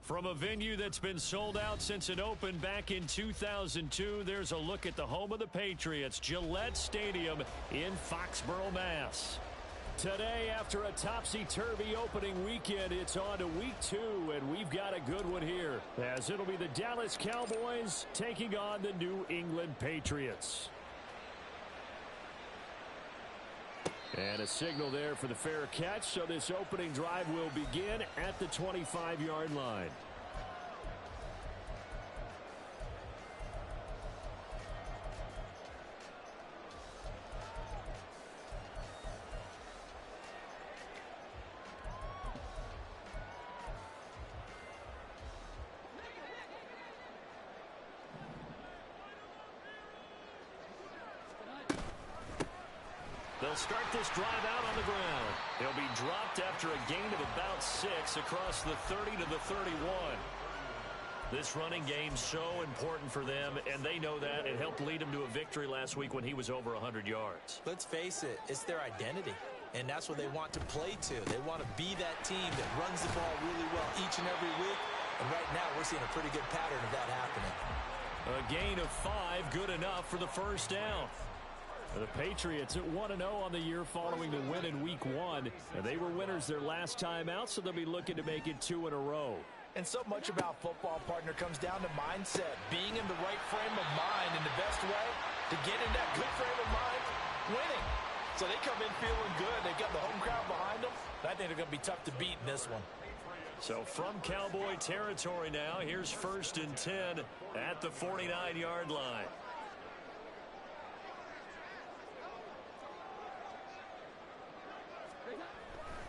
From a venue that's been sold out since it opened back in 2002, there's a look at the home of the Patriots, Gillette Stadium in Foxborough, Mass. Today, after a topsy-turvy opening weekend, it's on to week 2, and we've got a good one here, as it'll be the Dallas Cowboys taking on the New England Patriots. And a signal there for the fair catch, so this opening drive will begin at the 25-yard line. They'll start this drive out on the ground. They'll be dropped after a gain of about 6 across the 30 to the 31. This running game's so important for them, and they know that. It helped lead them to a victory last week when he was over 100 yards. Let's face it, it's their identity, and that's what they want to play to. They want to be that team that runs the ball really well each and every week, and right now we're seeing a pretty good pattern of that happening. A gain of 5, good enough for the first down. The Patriots at 1-0 on the year following the win in Week 1. And they were winners their last time out, so they'll be looking to make it 2 in a row. And so much about football, partner, comes down to mindset. Being in the right frame of mind, and the best way to get in that good frame of mind, winning. So they come in feeling good. They've got the home crowd behind them. I think they're going to be tough to beat in this one. So from Cowboy territory now, here's 1st and 10 at the 49-yard line.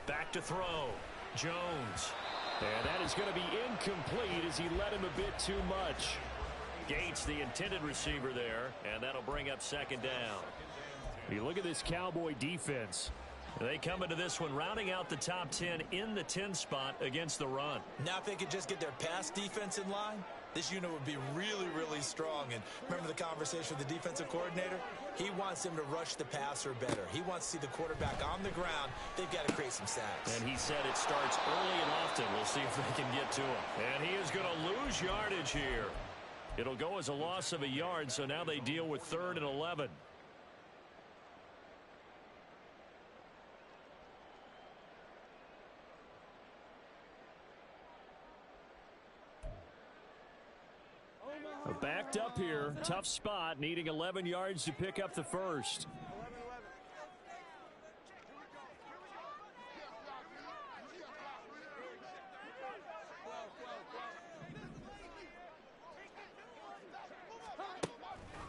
Back to throw. Jones. And that is going to be incomplete as he led him a bit too much. Gates, the intended receiver there, and that'll bring up 2nd down. You look at this Cowboy defense. They come into this one rounding out the top 10 in the 10 spot against the run. Now if they could just get their pass defense in line, this unit would be really, really strong. And remember the conversation with the defensive coordinator? He wants them to rush the passer better. He wants to see the quarterback on the ground. They've got to create some sacks. And he said it starts early and often. We'll see if they can get to him. And he is going to lose yardage here. It'll go as a loss of a yard, so now they deal with 3rd and 11. Backed up here. Tough spot. Needing 11 yards to pick up the first.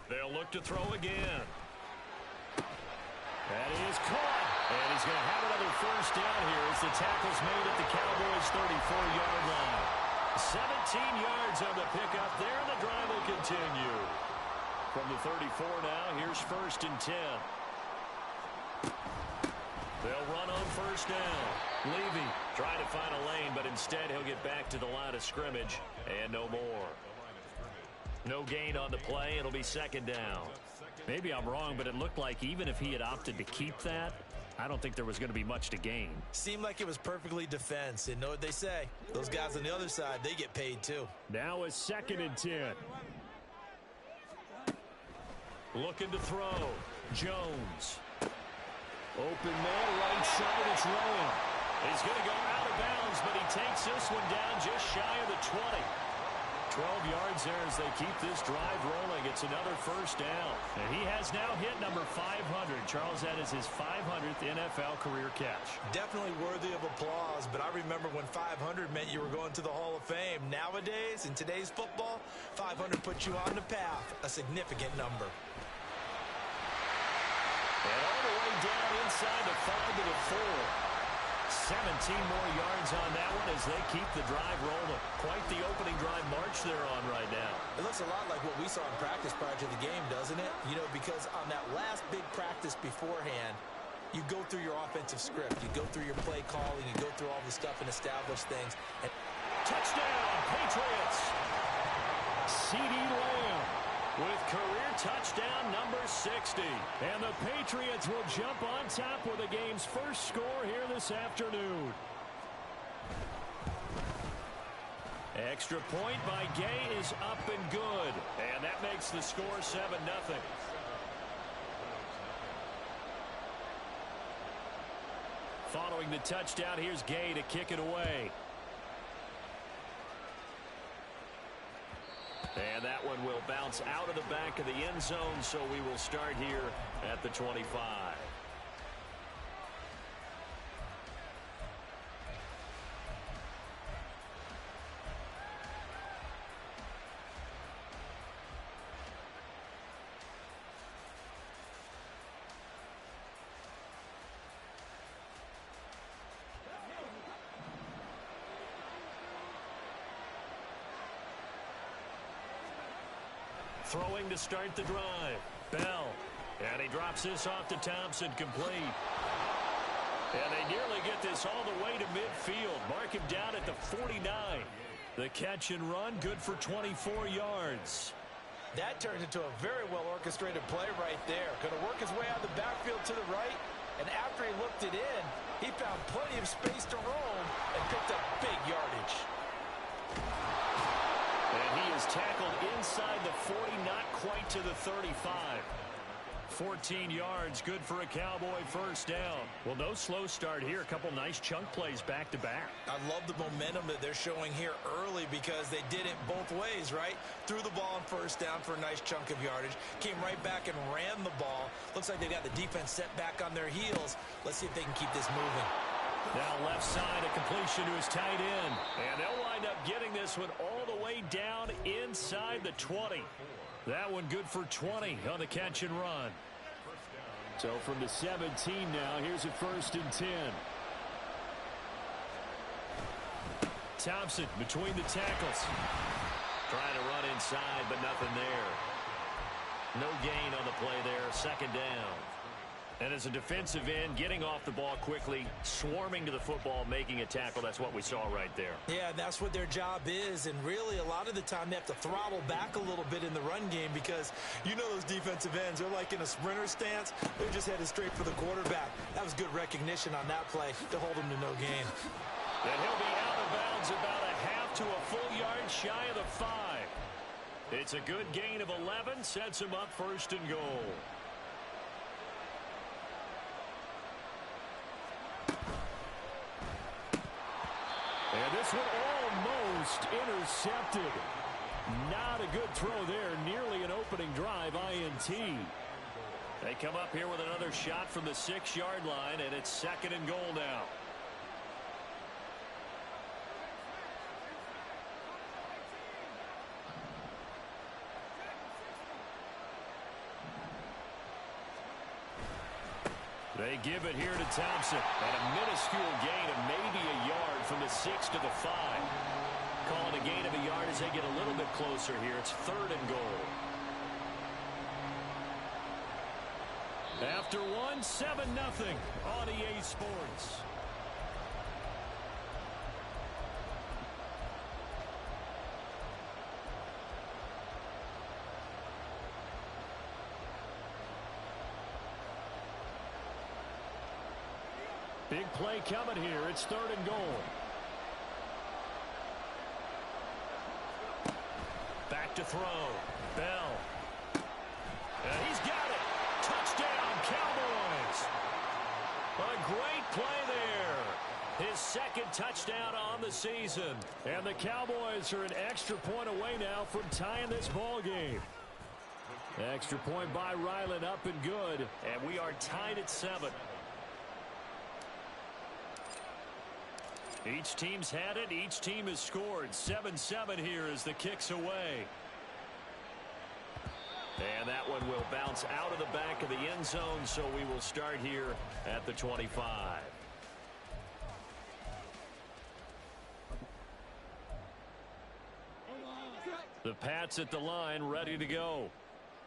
They'll look to throw again. That is caught. And he's going to have another first down here as the tackle's made at the Cowboys' 34-yard line. 17 yards on the pickup there, and the drive will continue. From the 34 now, here's 1st and 10. They'll run on 1st down. Levy trying to find a lane, but instead he'll get back to the line of scrimmage, and no more. No gain on the play. It'll be 2nd down. Maybe I'm wrong, but it looked like even if he had opted to keep that, I don't think there was going to be much to gain. Seemed like it was perfectly defense. And know what they say? Those guys on the other side, they get paid too. Now it's 2nd and 10. Looking to throw. Jones. Open man, right side, it's Rowan. He's going to go out of bounds, but he takes this one down just shy of the 20. 12 yards there as they keep this drive rolling. It's another first down. And he has now hit number 500. Charles, that is his 500th NFL career catch. Definitely worthy of applause, but I remember when 500 meant you were going to the Hall of Fame. Nowadays, in today's football, 500 puts you on the path, a significant number. And all the way down inside the 5 to the 4. 17 more yards on that one as they keep the drive rolling. Quite the opening drive march they're on right now. It looks a lot like what we saw in practice prior to the game, doesn't it? You know, because on that last big practice beforehand, you go through your offensive script. You go through your play calling. You go through all the stuff and establish things. And touchdown, Patriots! CeeDee Lamb with career touchdown number 60. And the Patriots will jump on top with the game's first score here this afternoon. Extra point by Gay is up and good. And that makes the score 7-0. Following the touchdown, here's Gay to kick it away. And that one will bounce out of the back of the end zone, so we will start here at the 25. Throwing to start the drive. Bell. And he drops this off to Thompson, complete. And they nearly get this all the way to midfield. Mark him down at the 49. The catch and run, good for 24 yards. That turns into a very well-orchestrated play right there. Going to work his way out of the backfield to the right. And after he looked it in, he found plenty of space to roam and picked up big yardage. And he is tackled inside the 40, not quite to the 35. 14 yards, good for a Cowboy first down. Well, no slow start here. A couple nice chunk plays back-to-back. I love the momentum that they're showing here early because they did it both ways, right? Threw the ball on first down for a nice chunk of yardage. Came right back and ran the ball. Looks like they got the defense set back on their heels. Let's see if they can keep this moving. Now left side, a completion to his tight end. And they'll wind up getting this one all the way down inside the 20. That one good for 20 on the catch and run. So from the 17 now, here's a 1st and 10. Thompson between the tackles. Trying to run inside, but nothing there. No gain on the play there, 2nd down. And as a defensive end, getting off the ball quickly, swarming to the football, making a tackle. That's what we saw right there. Yeah, that's what their job is. And really, a lot of the time, they have to throttle back a little bit in the run game because you know those defensive ends, they're like in a sprinter stance. They're just headed straight for the quarterback. That was good recognition on that play to hold him to no gain. And he'll be out of bounds about a half to a full yard shy of the 5. It's a good gain of 11, sets him up 1st and goal. And this one almost intercepted. Not a good throw there. Nearly an opening drive, INT. They come up here with another shot from the 6-yard line, and it's 2nd and goal now. They give it here to Thompson. And a minuscule gain of maybe a yard from the 6 to the 5. Calling a gain of a yard as they get a little bit closer here. It's 3rd and goal. After one, 7-0 on EA Sports. Big play coming here. It's 3rd and goal. Back to throw. Bell. And he's got it. Touchdown, Cowboys. A great play there. His 2nd touchdown on the season. And the Cowboys are an extra point away now from tying this ball game. Extra point by Ryland, up and good. And we are tied at 7. Each team's had it. Each team has scored. 7-7 here as the kick's away. And that one will bounce out of the back of the end zone, so we will start here at the 25. The Pats at the line, ready to go.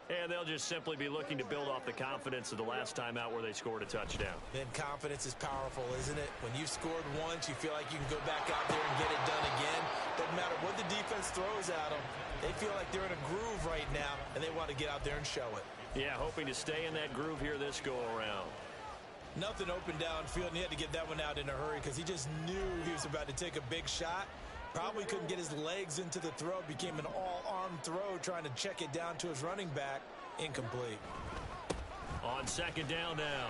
And they'll just simply be looking to build off the confidence of the last time out where they scored a touchdown. And confidence is powerful, isn't it? When you've scored once, you feel like you can go back out there and get it done again. Doesn't matter what the defense throws at them. They feel like they're in a groove right now, and they want to get out there and show it. Yeah, hoping to stay in that groove here this go-around. Nothing open downfield, and he had to get that one out in a hurry because he just knew he was about to take a big shot. Probably couldn't get his legs into the throw. Became an all-arm throw trying to check it down to his running back. Incomplete. On second down now.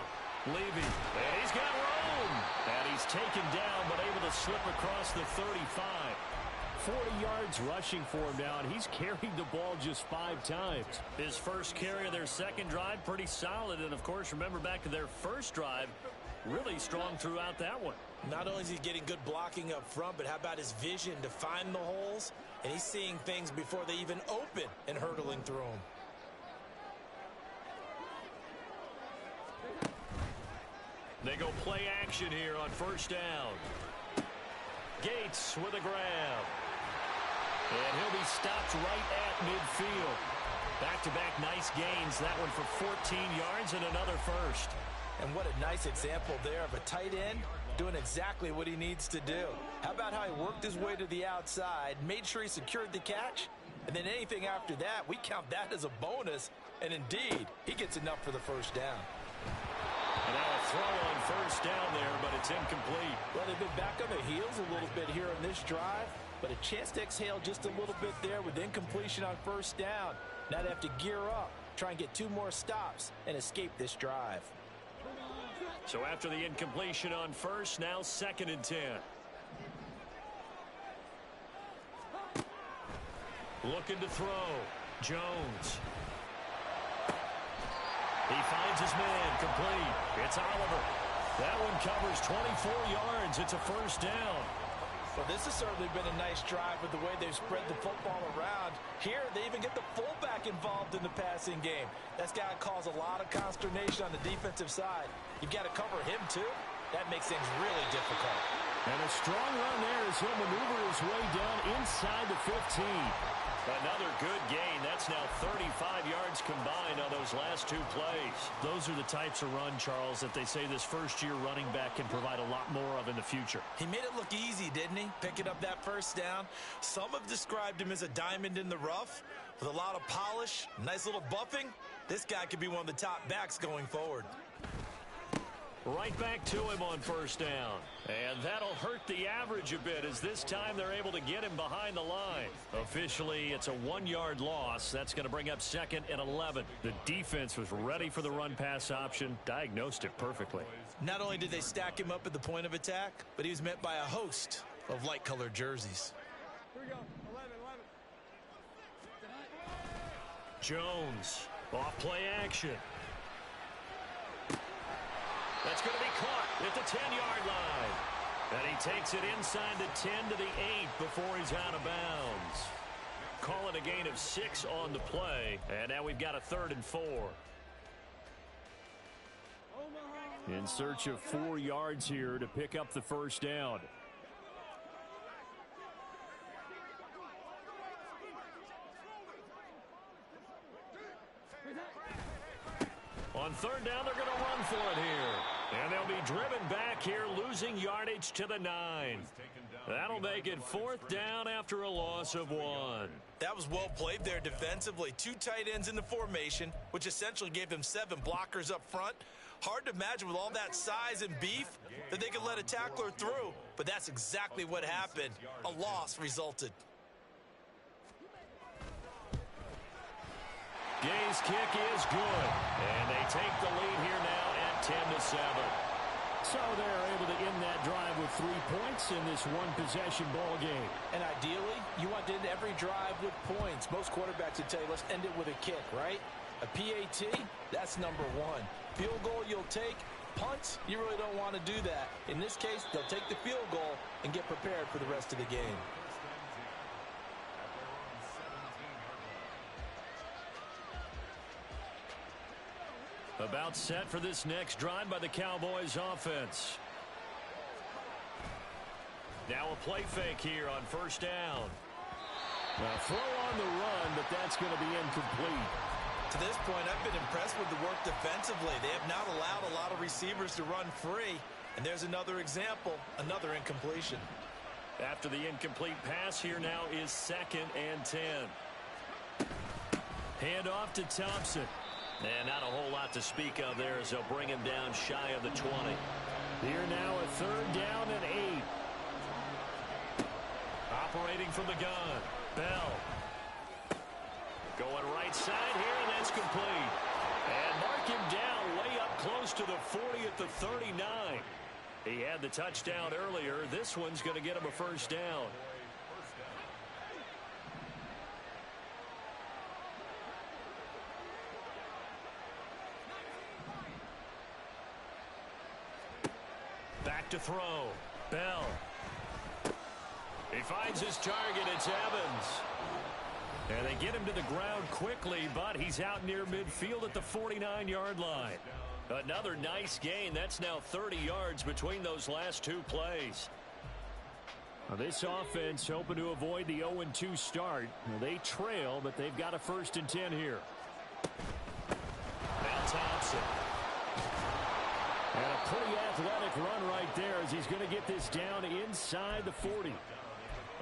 Levy. And he's got room. And he's taken down but able to slip across the 35. 40 yards rushing for him now, and he's carried the ball just 5 times. His first carry of their second drive, pretty solid. And, of course, remember back to their first drive, really strong throughout that one. Not only is he getting good blocking up front, but how about his vision to find the holes? And he's seeing things before they even open and hurdling through them. They go play action here on first down. Gates with a grab. And he'll be stopped right at midfield. Back-to-back nice gains. That one for 14 yards and another first. And what a nice example there of a tight end doing exactly what he needs to do. How about how he worked his way to the outside, made sure he secured the catch, and then anything after that, we count that as a bonus. And indeed, he gets enough for the first down. And now a throw on first down there, but it's incomplete. Well, they've been back on their heels a little bit here on this drive, but a chance to exhale just a little bit there with incompletion on first down. Now they have to gear up, try and get 2 more stops, and escape this drive. So after the incompletion on first, now 2nd and 10. Looking to throw. Jones. He finds his man, complete. It's Oliver. That one covers 24 yards. It's a first down. Well, this has certainly been a nice drive with the way they've spread the football around. Here, they even get the fullback involved in the passing game. That's got to cause a lot of consternation on the defensive side. You've got to cover him, too. That makes things really difficult. And a strong run there as he'll maneuver his way down inside the 15. Another good gain. That's now 35 yards combined on those last 2 plays. Those are the types of run, Charles, that they say this first-year running back can provide a lot more of in the future. He made it look easy, didn't he? Picking up that first down. Some have described him as a diamond in the rough with a lot of polish, nice little buffing. This guy could be one of the top backs going forward. Right back to him on first down. And that'll hurt the average a bit as this time they're able to get him behind the line. Officially, it's a 1-yard loss. That's going to bring up 2nd and 11. The defense was ready for the run-pass option, diagnosed it perfectly. Not only did they stack him up at the point of attack, but he was met by a host of light-colored jerseys. Here we go. 11. Jones, off play action. That's going to be caught at the 10-yard line. And he takes it inside the 10 to the 8 before he's out of bounds. Call it a gain of 6 on the play. And now we've got a 3rd and 4. In search of 4 yards here to pick up the first down. On 3rd down, they're going to run for it here. And they'll be driven back here, losing yardage to the 9. That'll make it 4th down after a loss of 1. That was well played there defensively. 2 tight ends in the formation, which essentially gave them 7 blockers up front. Hard to imagine with all that size and beef that they could let a tackler through. But that's exactly what happened. A loss resulted. Gay's kick is good. And they take the lead here now at 10-7. So they're able to end that drive with 3 points in this one-possession ball game. And ideally, you want to end every drive with points. Most quarterbacks would tell you, let's end it with a kick, right? A PAT, that's number 1. Field goal you'll take. Punts, you really don't want to do that. In this case, they'll take the field goal and get prepared for the rest of the game. About set for this next drive by the Cowboys offense. Now a play fake here on first down. A throw on the run, but that's going to be incomplete. To this point, I've been impressed with the work defensively. They have not allowed a lot of receivers to run free. And there's another example, another incompletion. After the incomplete pass, here now is 2nd and 10. Hand off to Thompson. And not a whole lot to speak of there as they'll bring him down shy of the 20. Here now a 3rd down and 8. Operating from the gun, Bell. Going right side here, and that's complete. And mark him down way up close to the 40 at the 39. He had the touchdown earlier. This one's going to get him a first down. Back to throw. Bell. He finds his target. It's Evans. And they get him to the ground quickly, but he's out near midfield at the 49-yard line. Another nice gain. That's now 30 yards between those last two plays. Now this offense hoping to avoid the 0-2 start. Now they trail, but they've got a 1st and 10 here. Now Thompson. And a pretty athletic run right there as he's going to get this down inside the 40.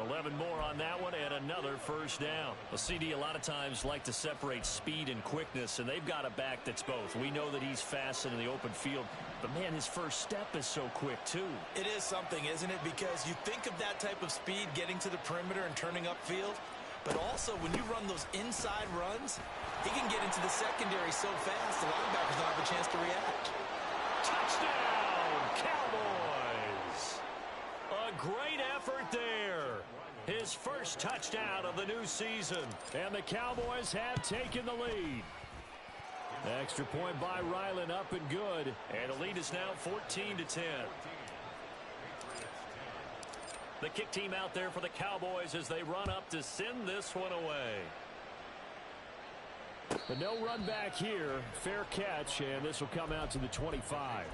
11 more on that one and another first down. Well, CD a lot of times like to separate speed and quickness, and they've got a back that's both. We know that he's fast in the open field, but man, his first step is so quick too. It is something, isn't it? Because you think of that type of speed getting to the perimeter and turning upfield, but also when you run those inside runs, he can get into the secondary so fast the linebackers don't have a chance to react. Touchdown, Cowboys! A great effort there. His first touchdown of the new season. And the Cowboys have taken the lead. Extra point by Ryland up and good. And the lead is now 14-10. The kick team out there for the Cowboys as they run up to send this one away. But no run back here. Fair catch, and this will come out to the 25.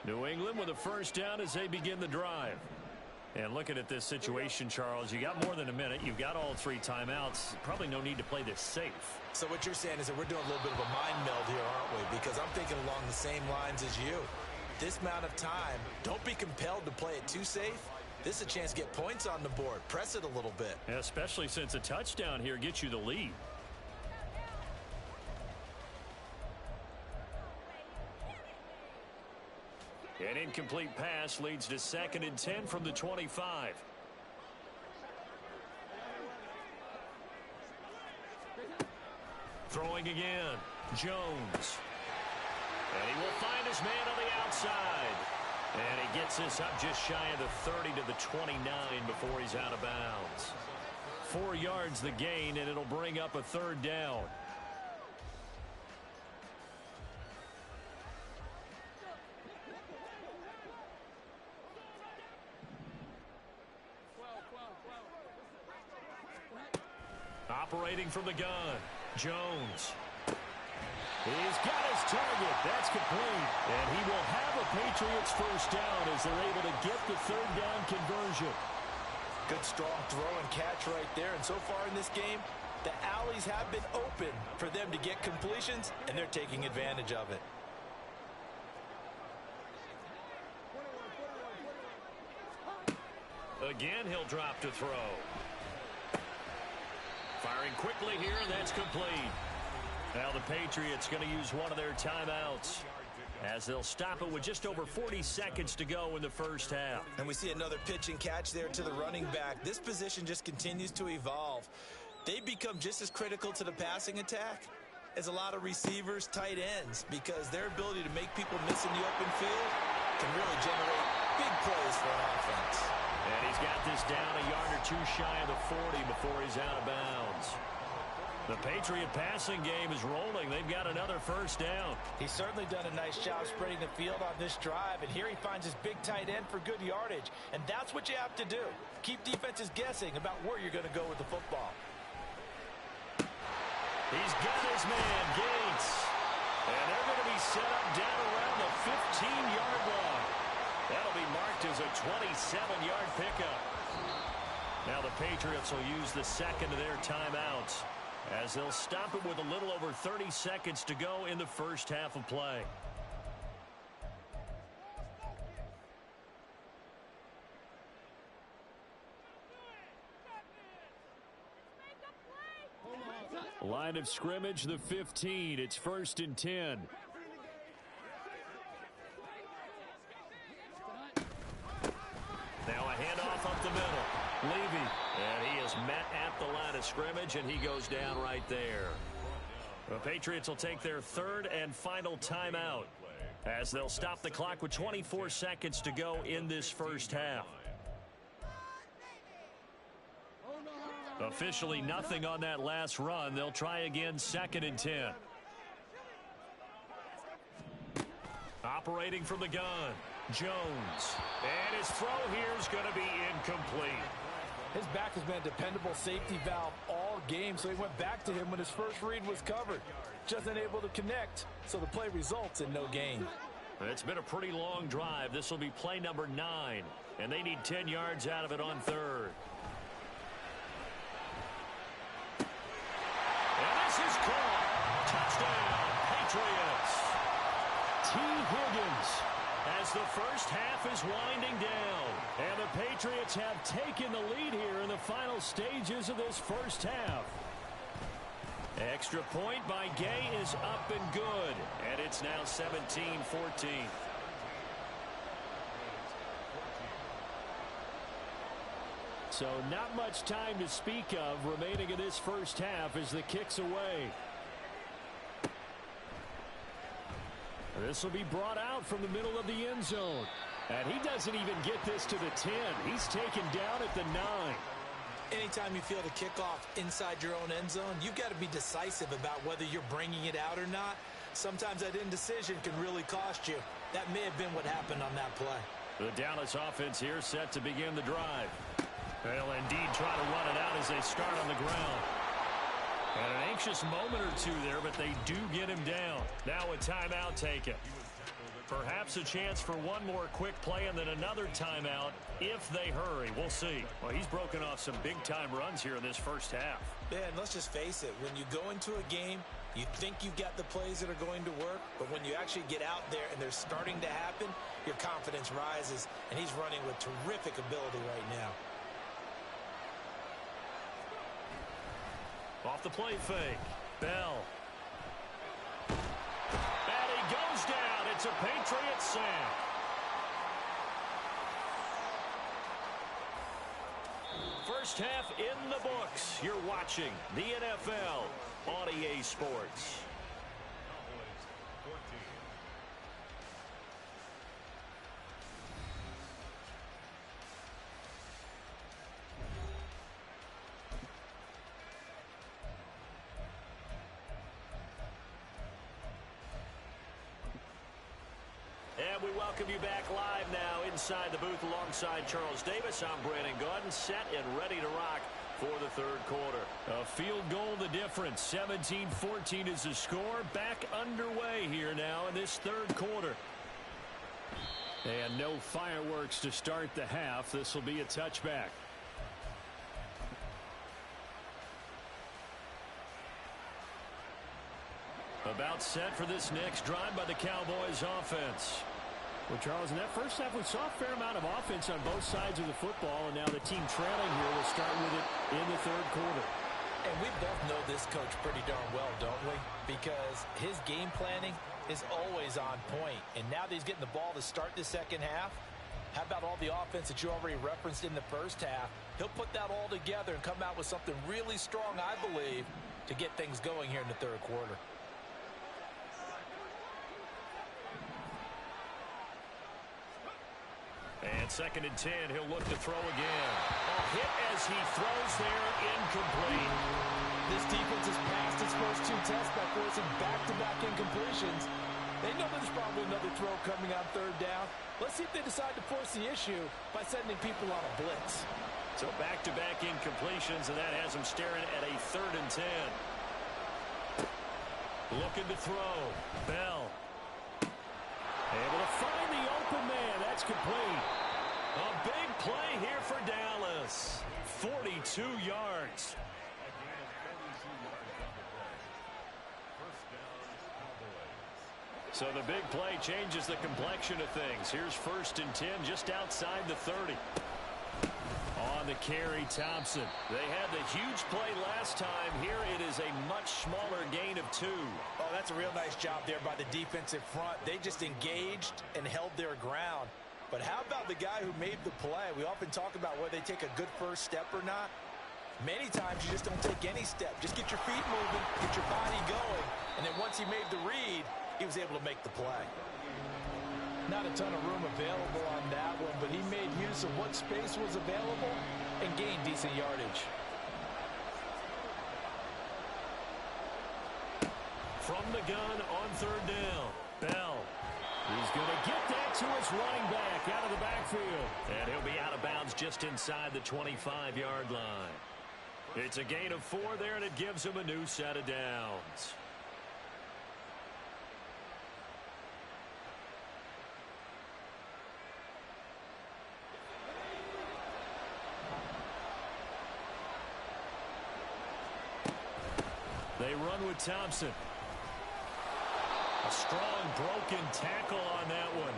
New England with a first down as they begin the drive. And looking at this situation, Charles, you got more than a minute. You've got all 3 timeouts. Probably no need to play this safe. So what you're saying is that we're doing a little bit of a mind meld here, aren't we? Because I'm thinking along the same lines as you. This amount of time, don't be compelled to play it too safe. This is a chance to get points on the board. Press it a little bit. Especially since a touchdown here gets you the lead. An incomplete pass leads to 2nd and 10 from the 25. Throwing again. Jones. And he will find his man on the outside. And he gets this up just shy of the 30 to the 29 before he's out of bounds. 4 yards the gain, and it'll bring up a 3rd down. Operating from the gun, Jones. He's got his target. That's complete. And he will have a Patriots first down as they're able to get the 3rd down conversion. Good strong throw and catch right there. And so far in this game, the alleys have been open for them to get completions, and they're taking advantage of it. Again, he'll drop to throw. Firing quickly here, and that's complete. Now the Patriots going to use one of their timeouts as they'll stop it with just over 40 seconds to go in the first half. And we see another pitch and catch there to the running back. This position just continues to evolve. They become just as critical to the passing attack as a lot of receivers, tight ends, because their ability to make people miss in the open field can really generate big plays for an offense. And he's got this down a yard or 2 shy of the 40 before he's out of bounds. The Patriot passing game is rolling. They've got another first down. He's certainly done a nice job spreading the field on this drive, and here he finds his big tight end for good yardage. And that's what you have to do. Keep defenses guessing about where you're going to go with the football. He's got his man, Gates. And they're going to be set up down around the 15-yard line. That'll be marked as a 27-yard pickup. Now the Patriots will use the second of their timeouts as they'll stop it with a little over 30 seconds to go in the first half of play. A Line of scrimmage, the 15. It's 1st and 10. Now a handoff up the middle. Levy. And he is met at the line of scrimmage, and he goes down right there. The Patriots will take their 3rd and final timeout as they'll stop the clock with 24 seconds to go in this first half. Officially nothing on that last run. They'll try again, 2nd and 10. Operating from the gun, Jones. And his throw here is going to be incomplete. His back has been a dependable safety valve all game, so he went back to him when his first read was covered. Just unable to connect, so the play results in no gain. It's been a pretty long drive. This will be play number 9, and they need 10 yards out of it on 3rd. And this is caught. Touchdown, Patriots. T. Higgins as the first half is winding down. And the Patriots have taken the lead here in the final stages of this first half. Extra point by Gay is up and good. And it's now 17-14. So not much time to speak of remaining in this first half as the kick's away. This will be brought out from the middle of the end zone. And he doesn't even get this to the 10. He's taken down at the 9. Anytime you feel the kickoff inside your own end zone, you've got to be decisive about whether you're bringing it out or not. Sometimes that indecision can really cost you. That may have been what happened on that play. The Dallas offense here set to begin the drive. They'll indeed try to run it out as they start on the ground. And an anxious moment or two there, but they do get him down. Now a timeout taken. Perhaps a chance for one more quick play and then another timeout if they hurry. We'll see. Well, he's broken off some big-time runs here in this first half. Yeah, and let's just face it. When you go into a game, you think you've got the plays that are going to work, but when you actually get out there and they're starting to happen, your confidence rises, and he's running with terrific ability right now. Off the play fake. Bell. And he goes down. It's a Patriot sack. First half in the books. You're watching the NFL on EA Sports. And we welcome you back live now inside the booth alongside Charles Davis. I'm Brandon Gaudin, set and ready to rock for the 3rd quarter. A field goal the difference. 17-14 is the score. Back underway here now in this 3rd quarter. And no fireworks to start the half. This will be a touchback. About set for this next drive by the Cowboys offense. Well, Charles, in that first half, we saw a fair amount of offense on both sides of the football, and now the team trailing here will start with it in the 3rd quarter. And we both know this coach pretty darn well, don't we? Because his game planning is always on point. And now that he's getting the ball to start the second half, how about all the offense that you already referenced in the first half? He'll put that all together and come out with something really strong, I believe, to get things going here in the 3rd quarter. And 2nd and 10, he'll look to throw again. A hit as he throws there, incomplete. This defense has passed its first 2 tests by forcing back-to-back incompletions. They know there's probably another throw coming on 3rd down. Let's see if they decide to force the issue by sending people on a blitz. So back-to-back incompletions, and that has him staring at a 3rd and 10. Looking to throw. Bell. Able to find the open man. That's complete. A big play here for Dallas. 42 yards. So the big play changes the complexion of things. Here's 1st and 10 just outside the 30. On to carry Thompson. They had the huge play last time. Here it is a much smaller gain of 2. Oh, that's a real nice job there by the defensive front. They just engaged and held their ground. But how about the guy who made the play? We often talk about whether they take a good first step or not. Many times you just don't take any step. Just get your feet moving, get your body going, and then once he made the read, he was able to make the play. Not a ton of room available on that one, but he made use of what space was available and gained decent yardage. From the gun on 3rd down, Bell. He's going to get that to his running back out of the backfield. And he'll be out of bounds just inside the 25-yard line. It's a gain of 4 there, and it gives him a new set of downs. They run with Thompson. A strong broken tackle on that one.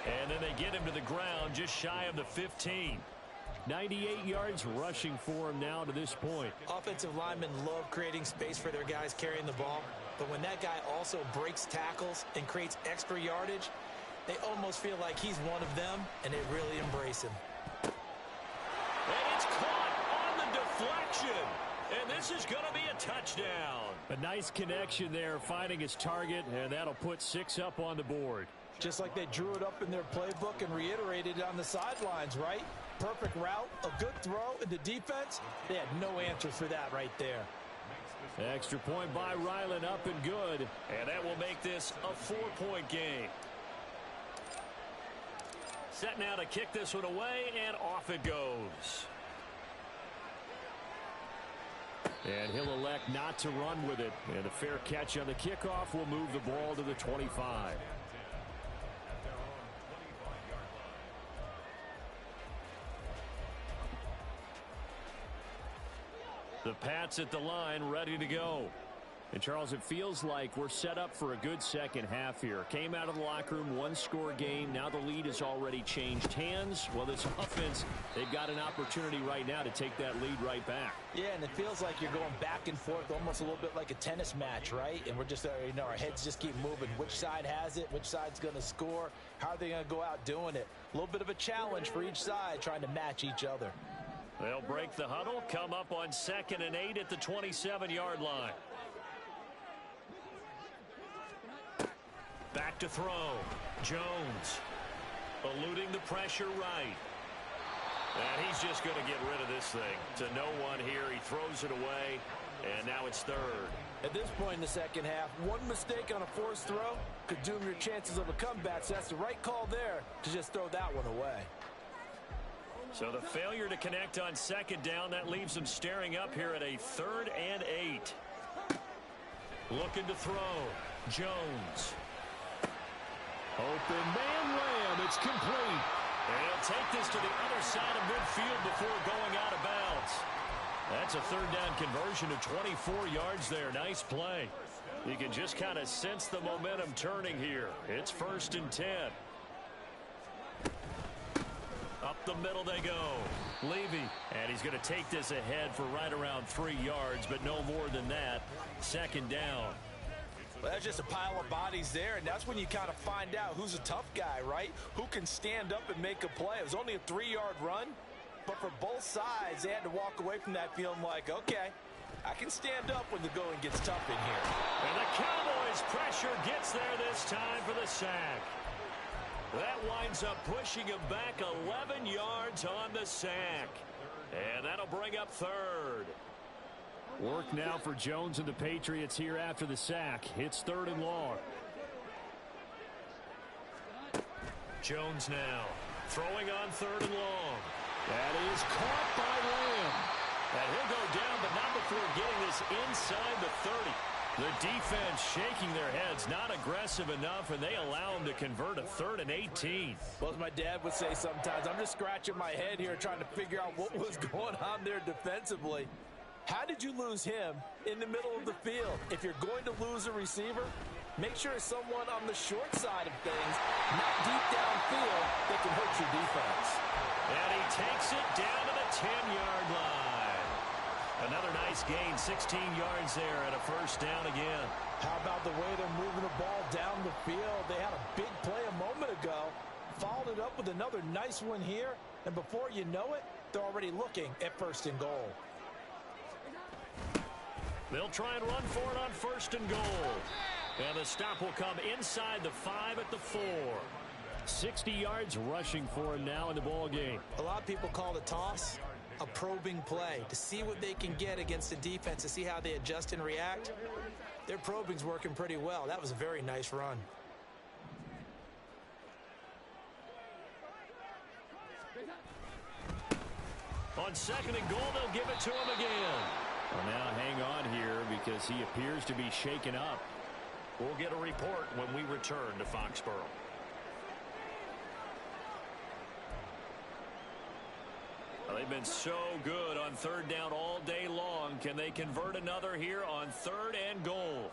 And then they get him to the ground just shy of the 15. 98 yards rushing for him now to this point. Offensive linemen love creating space for their guys carrying the ball. But when that guy also breaks tackles and creates extra yardage, they almost feel like he's one of them, and they really embrace him. And it's caught on the deflection. And this is going to be a touchdown. A nice connection there, finding his target, and that'll put 6 up on the board. Just like they drew it up in their playbook and reiterated it on the sidelines, right? Perfect route, a good throw, and the defense, they had no answer for that right there. Extra point by Ryland, up and good. And that will make this a 4-point game. Set now to kick this one away, and off it goes. And he'll elect not to run with it. And a fair catch on the kickoff will move the ball to the 25. The Pats at the line, ready to go. And, Charles, it feels like we're set up for a good second half here. Came out of the locker room, 1-score game. Now the lead has already changed hands. Well, this offense, they've got an opportunity right now to take that lead right back. Yeah, and it feels like you're going back and forth, almost a little bit like a tennis match, right? And we're just, our heads just keep moving. Which side has it? Which side's going to score? How are they going to go out doing it? A little bit of a challenge for each side, trying to match each other. They'll break the huddle, come up on 2nd and 8 at the 27-yard line. Back to throw. Jones eluding the pressure right. And he's just going to get rid of this thing to no one here. He throws it away, and now it's 3rd. At this point in the second half, one mistake on a forced throw could doom your chances of a comeback. So that's the right call there to just throw that one away. So the failure to connect on 2nd down, that leaves them staring up here at a 3rd and 8. Looking to throw. Jones. Open man Lamb. It's complete. And he'll take this to the other side of midfield before going out of bounds. That's a 3rd down conversion of 24 yards there. Nice play. You can just kind of sense the momentum turning here. It's 1st and 10. Up the middle they go. Levy. And he's going to take this ahead for right around 3 yards, but no more than that. 2nd down. Well, that's just a pile of bodies there, and that's when you kind of find out who's a tough guy, right? Who can stand up and make a play. It was only a 3-yard run, but for both sides, they had to walk away from that feeling like, okay, I can stand up when the going gets tough in here. And the Cowboys' pressure gets there this time for the sack. That winds up pushing him back 11 yards on the sack. And that'll bring up 3rd. Work now for Jones and the Patriots here after the sack. It's 3rd and long. Jones now throwing on 3rd and long. That is caught by Lamb. And he'll go down, but not before getting this inside the 30. The defense shaking their heads, not aggressive enough, and they allow him to convert a 3rd and 18. Well, as my dad would say sometimes, I'm just scratching my head here trying to figure out what was going on there defensively. How did you lose him in the middle of the field? If you're going to lose a receiver, make sure it's someone on the short side of things, not deep downfield, that can hurt your defense. And he takes it down to the 10-yard line. Another nice gain, 16 yards there, and a first down again. How about the way they're moving the ball down the field? They had a big play a moment ago, followed it up with another nice one here, and before you know it, they're already looking at first and goal. They'll try and run for it on first and goal. And the stop will come inside the 5 at the 4. 60 yards rushing for him now in the ball game. A lot of people call the toss a probing play to see what they can get against the defense, to see how they adjust and react. Their probing's working pretty well. That was a very nice run. On second and goal, they'll give it to him again. Well, now hang on here because he appears to be shaken up. We'll get a report when we return to Foxborough. Well, they've been so good on third down all day long. Can they convert another here on third and goal?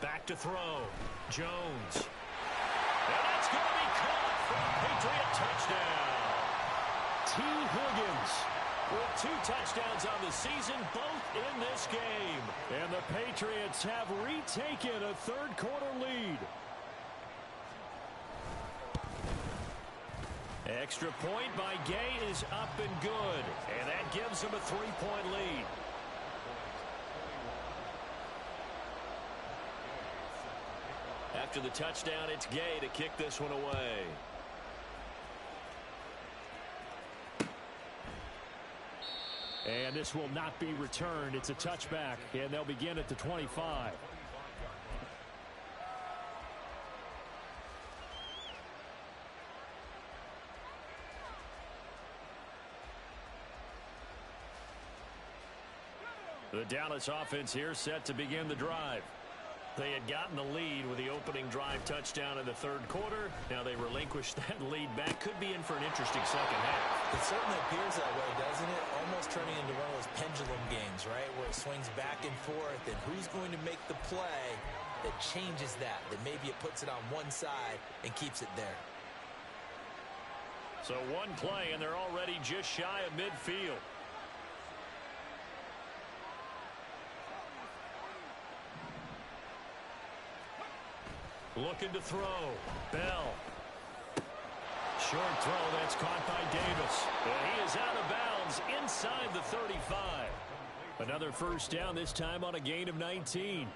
Back to throw. Jones. And that's going to be caught for a Patriot touchdown. T. Higgins with 2 touchdowns on the season, both in this game. And the Patriots have retaken a third-quarter lead. Extra point by Gay is up and good. And that gives them a 3-point lead. After the touchdown, it's Gay to kick this one away. And this will not be returned. It's a touchback, and they'll begin at the 25. The Dallas offense here set to begin the drive. They had gotten the lead with the opening drive touchdown in the third quarter. Now they relinquished that lead back. Could be in for an interesting second half. It certainly appears that way, doesn't it? Almost turning into one of those pendulum games, right? Where it swings back and forth, and who's going to make the play that changes that? That maybe it puts it on one side and keeps it there. So one play, and they're already just shy of midfield. Looking to throw. Bell. Short throw, that's caught by Davis. And he is out of bounds inside the 35. Another first down, this time on a gain of 19.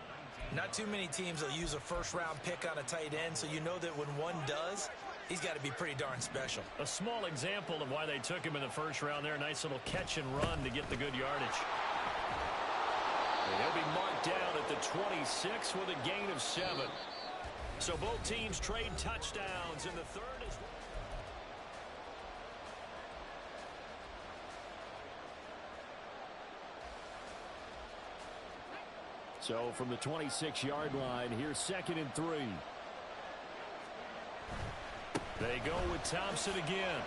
Not too many teams will use a first-round pick on a tight end, so you know that when one does, he's got to be pretty darn special. A small example of why they took him in the first round there. Nice little catch and run to get the good yardage. And he'll be marked down at the 26 with a gain of 7. So both teams trade touchdowns in the third as well. So from the 26-yard line, here's 2nd and 3. They go with Thompson again.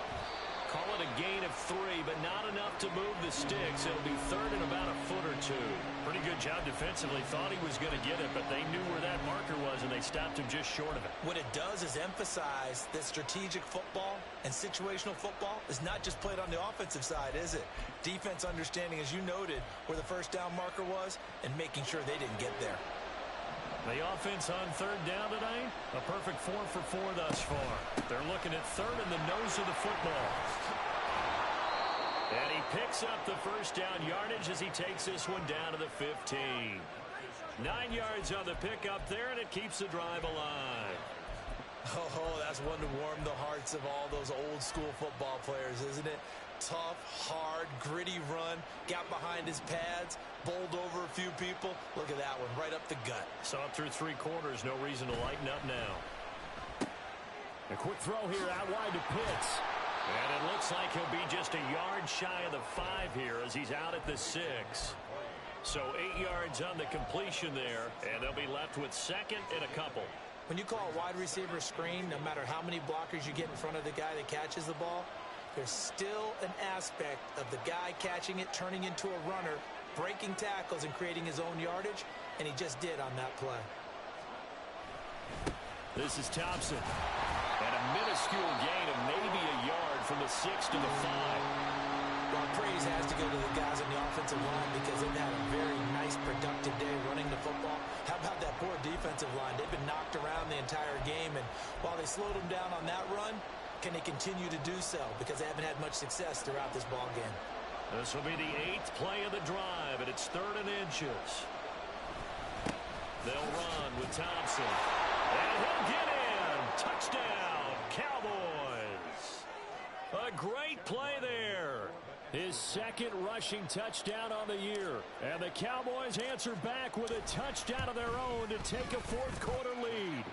Call it a gain of 3, but not enough to move the sticks. It'll be third and about a foot or 2. Pretty good job defensively. Thought he was going to get it, but they knew where that marker was, and they stopped him just short of it. What it does is emphasize that strategic football and situational football is not just played on the offensive side, is it? Defense understanding, as you noted, where the first down marker was and making sure they didn't get there. The offense on third down tonight, a perfect 4 for 4 thus far. They're looking at third in the nose of the football. And he picks up the first down yardage as he takes this one down to the 15. 9 yards on the pickup there, and it keeps the drive alive. Oh, that's one to warm the hearts of all those old school football players, isn't it? Tough, hard, gritty run, got behind his pads, bowled over a few people. Look at that one, right up the gut. Saw it through 3 quarters, no reason to lighten up now. A quick throw here out wide to Pitts. And it looks like he'll be just a yard shy of the 5 here as he's out at the 6. So 8 yards on the completion there, and they'll be left with 2nd and a couple. When you call a wide receiver screen, no matter how many blockers you get in front of the guy that catches the ball, there's still an aspect of the guy catching it, turning into a runner, breaking tackles and creating his own yardage, and he just did on that play. This is Thompson. And a minuscule gain of maybe a yard from the 6 to the 5. Well, praise has to go to the guys on the offensive line because they've had a very nice, productive day running the football. How about that poor defensive line? They've been knocked around the entire game, and while they slowed them down on that run, can they continue to do so? Because they haven't had much success throughout this ball game. This will be the 8th play of the drive, and it's 3rd and inches. They'll run with Thompson. And he'll get in. Touchdown, Cowboys. A great play there. His 2nd rushing touchdown on the year. And the Cowboys answer back with a touchdown of their own to take a 4th quarter lead.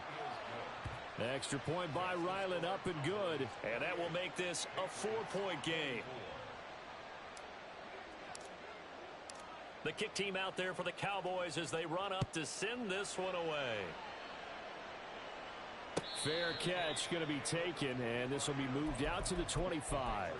Extra point by Ryland, up and good. And that will make this a 4-point game. The kick team out there for the Cowboys as they run up to send this one away. Fair catch going to be taken, and this will be moved out to the 25.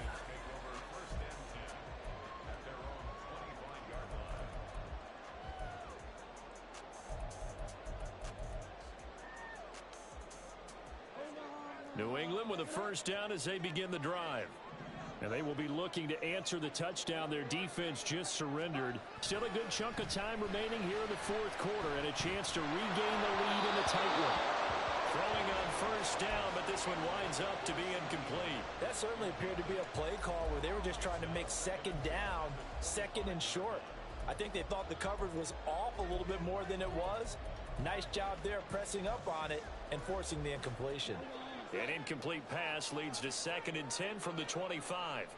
New England with a 1st down as they begin the drive. And they will be looking to answer the touchdown their defense just surrendered. Still a good chunk of time remaining here in the 4th quarter and a chance to regain the lead in the tight one. Throwing on 1st down, but this one winds up to be incomplete. That certainly appeared to be a play call where they were just trying to make 2nd down, 2nd and short. I think they thought the coverage was off a little bit more than it was. Nice job there pressing up on it and forcing the incompletion. An incomplete pass leads to 2nd and 10 from the 25.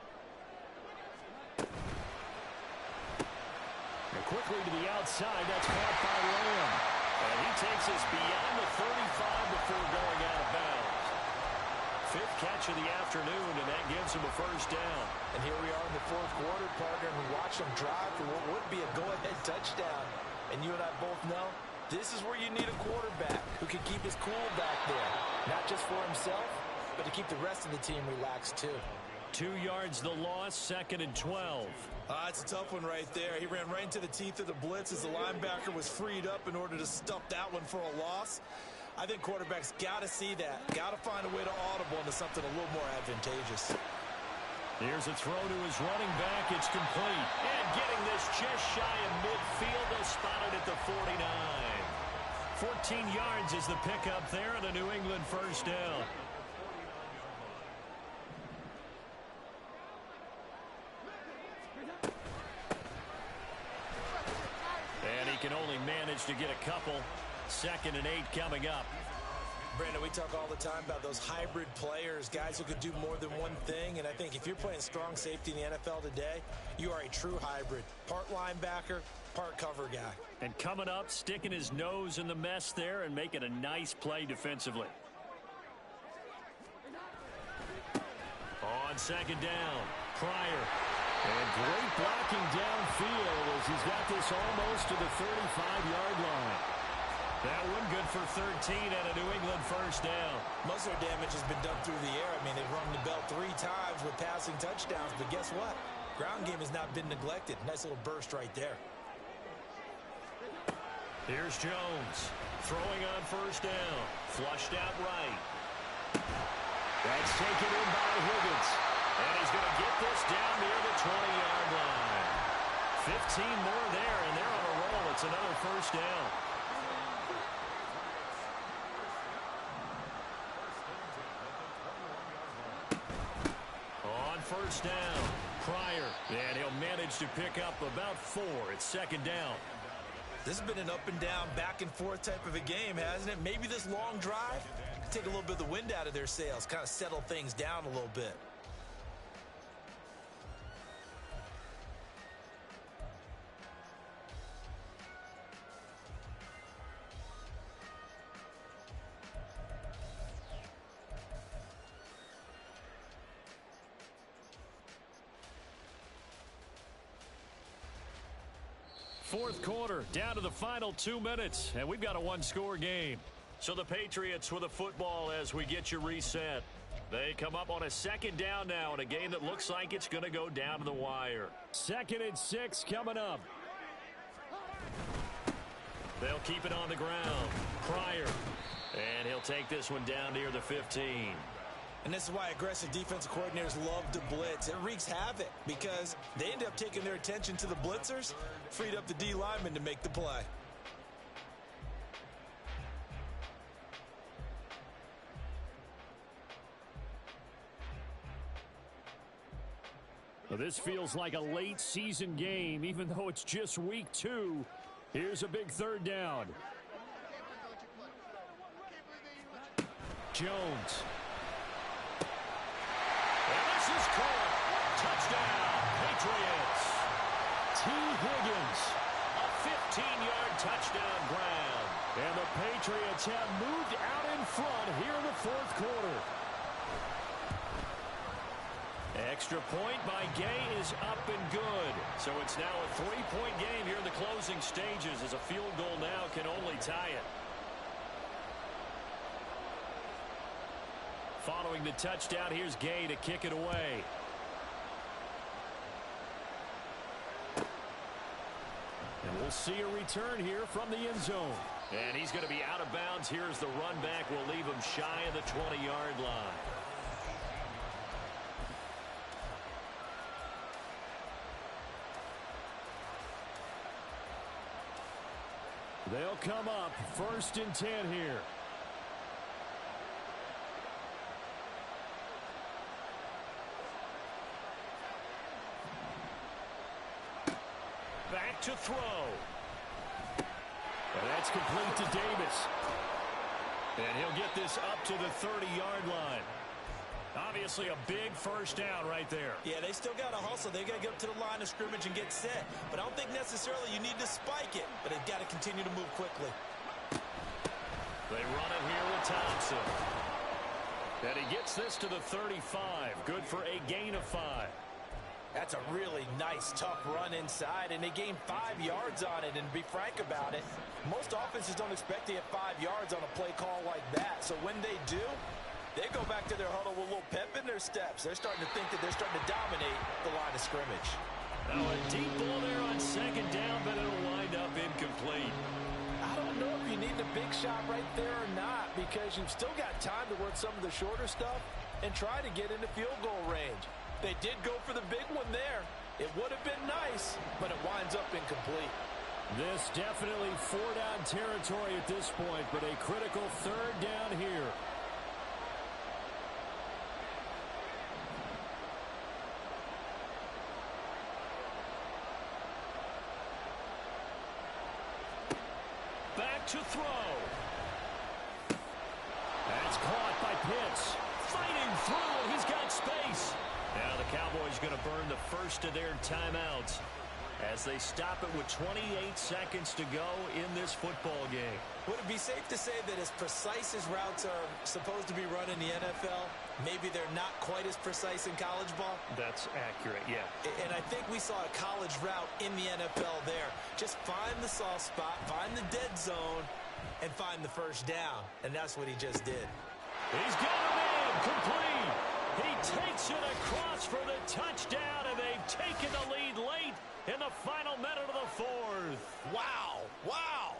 And quickly to the outside. That's caught by Lamb. And he takes us beyond the 35 before going out of bounds. 5th catch of the afternoon, and that gives him a 1st down. And here we are in the 4th quarter, partner, and we watch him drive for what would be a go-ahead touchdown. And you and I both know this is where you need a quarterback who can keep his cool back there. Not just for himself, but to keep the rest of the team relaxed too. 2 yards the loss, 2nd and 12. It's a tough one right there. He ran right into the teeth of the blitz as the linebacker was freed up in order to stuff that one for a loss. I think quarterbacks got to see that. Got to find a way to audible into something a little more advantageous. Here's a throw to his running back. It's complete. And getting this just shy of midfield. They'll spot it at the 49. 14 yards is the pickup there and a New England 1st down. And he can only manage to get a couple. 2nd and 8 coming up. Brandon, we talk all the time about those hybrid players, guys who could do more than one thing. And I think if you're playing strong safety in the NFL today, you are a true hybrid. Part linebacker, part cover guy. And coming up, sticking his nose in the mess there and making a nice play defensively. On 2nd down, Pryor. And great blocking downfield as he's got this almost to the 35-yard line. That one good for 13 and a New England 1st down. Most of their damage has been done through the air. I mean, they've rung the bell 3 times with passing touchdowns, but guess what? Ground game has not been neglected. Nice little burst right there. Here's Jones throwing on 1st down. Flushed out right. That's taken in by Higgins. And he's going to get this down near the 20-yard line. 15 more there, and they're on a roll. It's another 1st down. On 1st down, Pryor. And he'll manage to pick up about 4 at 2nd down. This has been an up and down, back and forth type of a game, hasn't it? Maybe this long drive could take a little bit of the wind out of their sails, kind of settle things down a little bit. Fourth quarter, down to the final 2 minutes, and we've got a one-score game. So the Patriots with the football as we get you reset. They come up on a 2nd down now in a game that looks like it's going to go down to the wire. 2nd and 6 coming up. They'll keep it on the ground. Pryor. And he'll take this one down near the 15. And this is why aggressive defensive coordinators love to blitz. It wreaks havoc because they end up taking their attention to the blitzers, freed up the D lineman to make the play. Well, this feels like a late season game, even though it's just week 2. Here's a big third down. Jones. And this is caught. Touchdown, Patriots. T. Higgins. A 15-yard touchdown grab. And the Patriots have moved out in front here in the fourth quarter. Extra point by Gay is up and good. So it's now a 3-point game here in the closing stages as a field goal now can only tie it. Following the touchdown, here's Gay to kick it away. And we'll see a return here from the end zone. And he's going to be out of bounds. Here's the run back. We'll leave him shy of the 20-yard line. They'll come up 1st and 10 here. Back to throw. And that's complete to Davis. And he'll get this up to the 30-yard line. Obviously a big first down right there. Yeah, they still got to hustle. They got to get up to the line of scrimmage and get set. But I don't think necessarily you need to spike it. But they've got to continue to move quickly. They run it here with Thompson. And he gets this to the 35. Good for a gain of 5. That's a really nice, tough run inside, and they gain 5 yards on it. And to be frank about it, most offenses don't expect to get 5 yards on a play call like that. So when they do, they go back to their huddle with a little pep in their steps. They're starting to think that they're starting to dominate the line of scrimmage. Now a deep ball there on 2nd down, but it'll wind up incomplete. I don't know if you need a big shot right there or not, because you've still got time to work some of the shorter stuff and try to get into field goal range. They did go for the big one there. It would have been nice, but it winds up incomplete. This definitely 4-down territory at this point, but a critical 3rd down here. Back to throw. That's caught by Pitts. Fighting through, he's got space. Now the Cowboys going to burn the first of their timeouts as they stop it with 28 seconds to go in this football game. Would it be safe to say that as precise as routes are supposed to be run in the NFL, maybe they're not quite as precise in college ball? That's accurate, yeah. And I think we saw a college route in the NFL there. Just find the soft spot, find the dead zone, and find the first down. And that's what he just did. He's got him in, complete. He takes it across for the touchdown, and they've taken the lead late in the final minute of the 4th. Wow, wow.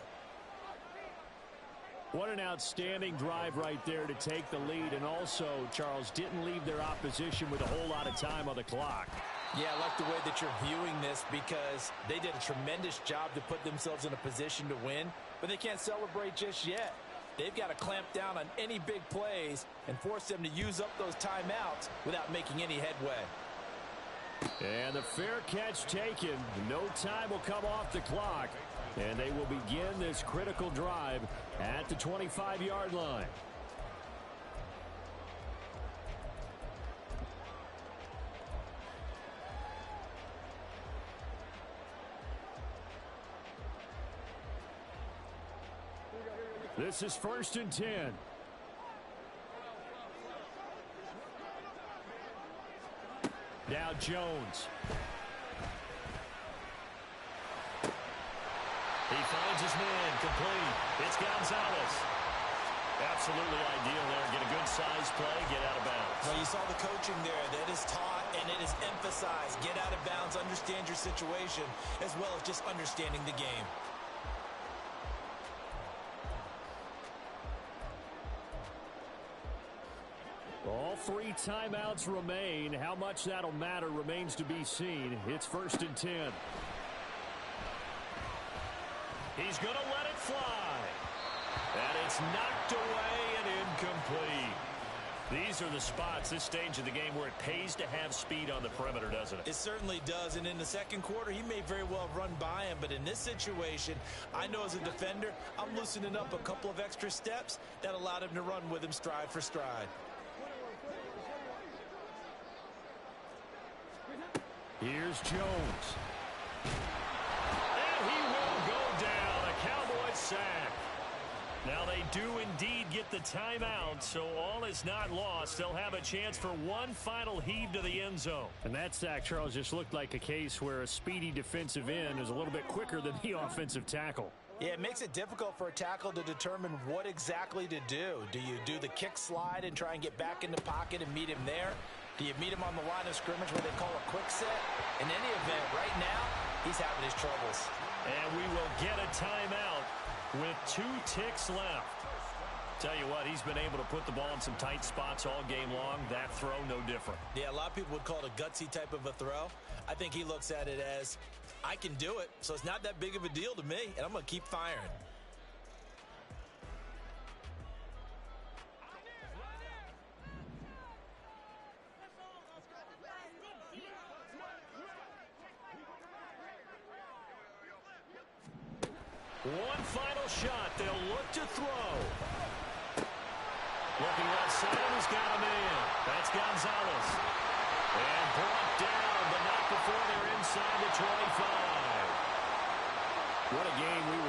What an outstanding drive right there to take the lead, and also, Charles, didn't leave their opposition with a whole lot of time on the clock. Yeah, I like the way that you're viewing this, because they did a tremendous job to put themselves in a position to win, but they can't celebrate just yet. They've got to clamp down on any big plays and force them to use up those timeouts without making any headway. And the fair catch taken. No time will come off the clock. And they will begin this critical drive at the 25-yard line. This is 1st and 10. Now Jones. He finds his man, complete. It's Gonzalez. Absolutely ideal there. Get a good size play, get out of bounds. Well, you saw the coaching there. That is taught and it is emphasized. Get out of bounds, understand your situation, as well as just understanding the game. All 3 timeouts remain. How much that'll matter remains to be seen. It's 1st and 10. He's going to let it fly. And it's knocked away and incomplete. These are the spots, this stage of the game, where it pays to have speed on the perimeter, doesn't it? It certainly does, and in the second quarter, he may very well have run by him, but in this situation, I know as a defender, I'm loosening up a couple of extra steps that allowed him to run with him stride for stride. Here's Jones. And he will go down, a Cowboys sack. Now they do indeed get the timeout, so all is not lost. They'll have a chance for one final heave to the end zone. And that sack, Charles, just looked like a case where a speedy defensive end is a little bit quicker than the offensive tackle. Yeah, it makes it difficult for a tackle to determine what exactly to do. Do you do the kick slide and try and get back in the pocket and meet him there? Do you meet him on the line of scrimmage where they call a quick set? In any event, right now, he's having his troubles. And we will get a timeout with 2 ticks left. Tell you what, he's been able to put the ball in some tight spots all game long. That throw, no different. Yeah, a lot of people would call it a gutsy type of a throw. I think he looks at it as, I can do it, so it's not that big of a deal to me, and I'm going to keep firing. One final shot. They'll look to throw. Looking right side, he's got him in. That's Gonzalez. And brought down, but not before they're inside the 25. What a game we were